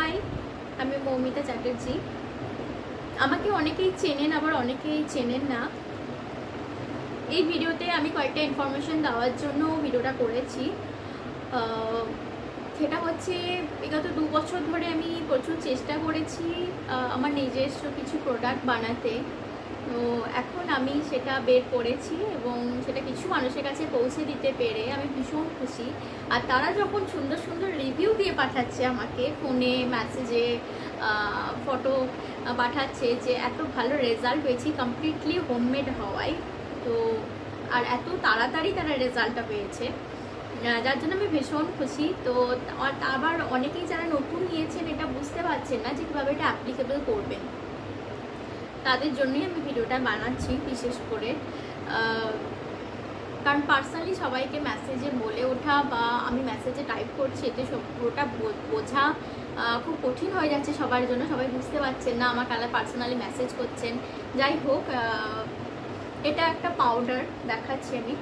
High, আমি মৌমিতা চ্যাটার্জি। আমাকে অনেকেই চেনেন, আবার অনেকেই চেনেন না। এই ভিডিওতে আমি কয়েকটা ইনফরমেশন দেওয়ার জন্য ভিডিওটা করেছি। সেটা হচ্ছে বিগত 2 বছর ধরে আমি প্রচুর চেষ্টা করেছি আমার নিজস্ব কিছু প্রোডাক্ট বানাতে। তো এখন আমি সেটা বের করেছি এবং সেটা কিছু মানুষের কাছে পৌঁছে দিতে পেরে আমি ভীষণ খুশি। আর তারা যখন সুন্দর সুন্দর রিভিউ দিয়ে পাঠাচ্ছে আমাকে, ফোনে, মেসেজে, ফটো পাঠাচ্ছে যে এত ভালো রেজাল্ট পেয়েছি কমপ্লিটলি হোমমেড হওয়ায়, তো আর এত তাড়াতাড়ি তারা রেজাল্টটা পেয়েছে, যার জন্য আমি ভীষণ খুশি। তো আবার অনেকেই যারা নতুন নিয়েছেন এটা বুঝতে পারছেন না যে কীভাবে এটা অ্যাপ্লিকেবল করবেন, তাদের জন্যই আমি ভিডিওটা বানাচ্ছি বিশেষ করে। কারণ পার্সোনালি সবাইকে মেসেজে বলে ওঠা বা আমি মেসেজে টাইপ করছি, এতে পুরোটা বোঝা খুব কঠিন হয়ে যাচ্ছে সবার জন্য। সবাই বুঝতে পারছেন না আমার কালা পার্সোনালি মেসেজ করছেন। যাই হোক, এটা একটা পাউডার দেখাচ্ছি আমি।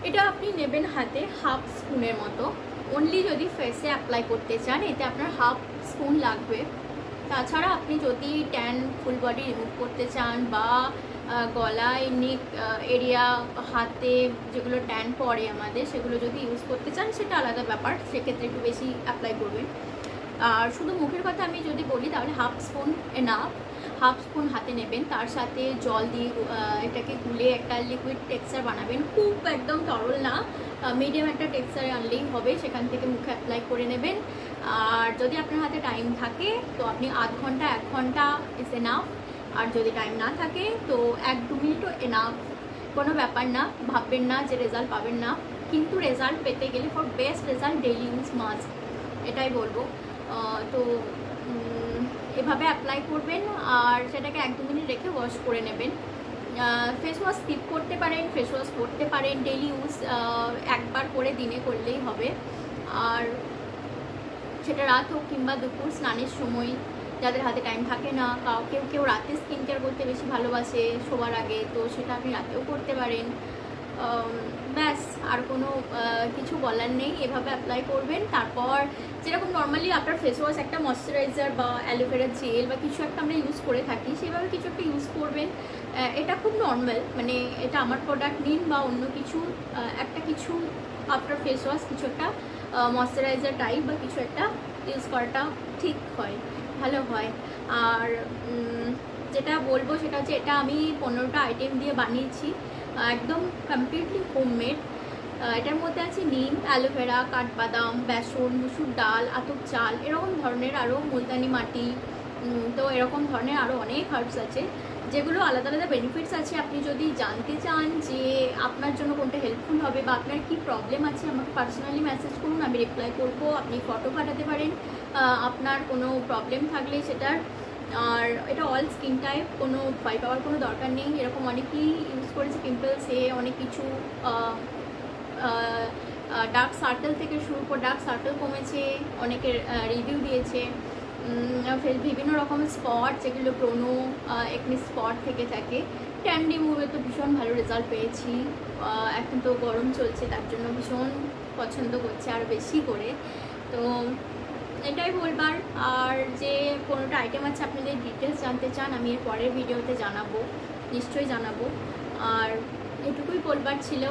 এটা আপনি নেবেন হাতে হাফ স্পুনের মতো, অনলি যদি ফেসে অ্যাপ্লাই করতে চান এতে আপনার হাফ স্পুন লাগবে। তাছাড়া আপনি যদি ট্যান ফুল বডি রিমুভ করতে চান বা গলায়, নেক এরিয়া, হাতে যেগুলো ট্যান পড়ে আমাদের সেগুলো যদি ইউজ করতে চান সেটা আলাদা ব্যাপার, সেক্ষেত্রে একটু বেশি অ্যাপ্লাই করবেন। আর শুধু মুখের কথা আমি যদি বলি তাহলে half spoon enough. Half spoon হাতে নেবেন, তার সাথে জল দিয়ে এটাকে গুলে একটা লিকুইড টেক্সচার বানাবেন। খুব একদম তরল না, মিডিয়াম একটা টেক্সচারে আনলেই হবে। সেখান থেকে মুখে অ্যাপ্লাই করে নেবেন। আর যদি আপনার হাতে টাইম থাকে তো আপনি আধ ঘন্টা 1 ঘন্টা ইজ এনাফ। আর যদি টাইম না থাকে তো 1-2 মিনিটও এনাফ। কোনো ব্যাপার না, ভাববেন না যে রেজাল্ট পাবেন না, কিন্তু রেজাল্ট পেতে গেলে for best result daily use must, এটাই বলবো। তো এভাবে অ্যাপ্লাই করবেন আর সেটাকে 1-2 মিনিট রেখে ওয়াশ করে নেবেন। ফেস ওয়াশ স্কিপ করতে পারেন, ফেস ওয়াশ করতে পারেন, ডেইলি ইউজ একবার করে দিনে করলেই হবে। আর সেটা রাত হোক কিংবা দুপুর স্নানের সময়, যাদের হাতে টাইম থাকে না, কেউ রাতে স্কিন কেয়ার করতে বেশি ভালোবাসে শোবার আগে, তো সেটা আপনি রাতেও করতে পারেন। ব্যাস, আর কোনো কিছু বলার নেই। এভাবে অ্যাপ্লাই করবেন। তারপর যেরকম নর্মালি আপনার ফেস ওয়াশ একটা ময়শ্চারাইজার বা অ্যালোভেরা জেল বা কিছু একটা আমরা ইউজ করে থাকি, সেভাবে কিছু একটা ইউজ করবেন। এটা খুব নর্মাল, মানে এটা আমার প্রোডাক্ট নিন বা অন্য কিছু একটা কিছু আফটার ফেস ওয়াশ কিছু একটা ময়শ্চারাইজার টাইপ বা কিছু একটা ইউজ করাটা ঠিক হয়, ভালো হয়। আর যেটা বলবো সেটা হচ্ছে এটা আমি 15টা আইটেম দিয়ে বানিয়েছি, একদম কমপ্লিটলি হোমমেড। এটার মধ্যে আছে নিম, অ্যালোভেরা, কাঠবাদাম, বেসন, মুসুর ডাল, আতপ চাল, এরকম ধরনের আরও মুলতানি মাটি, তো এরকম ধরনের আরও অনেক হার্বস আছে যেগুলো আলাদা আলাদা বেনিফিটস আছে। আপনি যদি জানতে চান যে আপনার জন্য কোনটা হেল্পফুল হবে বা আপনার কি প্রবলেম আছে, আমাকে পার্সোনালি মেসেজ করুন, আমি রিপ্লাই করবো। আপনি ফটো পাঠাতে পারেন আপনার কোনো প্রবলেম থাকলে সেটার। আর এটা অল স্কিন টাইপ, কোনো ভয় পাওয়ার কোনো দরকার নেই। এরকম অনেকেই ইউজ করেছে পিম্পলসে, অনেক কিছু ডার্ক সার্কেল থেকে শুরু করে ডার্ক সার্কেল কমেছে, অনেকের রিভিউ দিয়েছে। বিভিন্ন রকমের স্পট যেগুলো ব্রোনো একনি স্পট থেকে থাকে, ট্যান রিমুভে তো ভীষণ ভালো রেজাল্ট পেয়েছি। এখন তো গরম চলছে, তার জন্য ভীষণ পছন্দ করছে আরও বেশি করে। তো এটাই বলবার। আর যে কোনোটা আইটেম আছে আপনি যদি ডিটেলস জানতে চান আমি এর পরের ভিডিওতে জানাবো, নিশ্চয়ই জানাবো। আর এটুকুই বলবার ছিল।